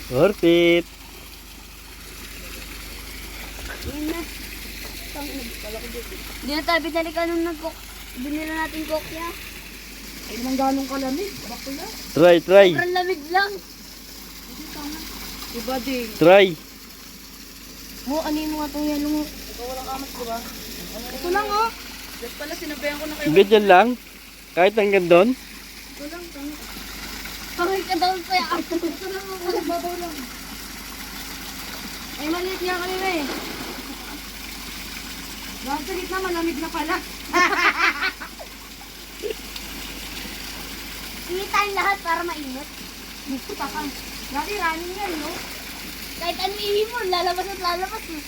Worth it. Yan na. Hindi na tayo binalikan nung binila natin kokya. Ay, nang ganong kalamig. Bakula. Try. Sobrang lamig lang. Diba, Ding? Try. Ano yung mga itong yan mo? Ikaw walang amat, diba? Ito lang, oh. Diyos pala, sinabayan ko na kayo. Ganyan lang. Kahit hanggang doon. Ito lang, tama. Pangay ka daw kaya. Ito lang, oh. Babaw lang. Ay, maliit nga kami na eh. Bakit sa gitna, malamig na pala. Hindi tayong lahat para mainit. Gusto pa ka. Dati running yan, no? Kahit ano ihi mo, lalabas at lalabas eh.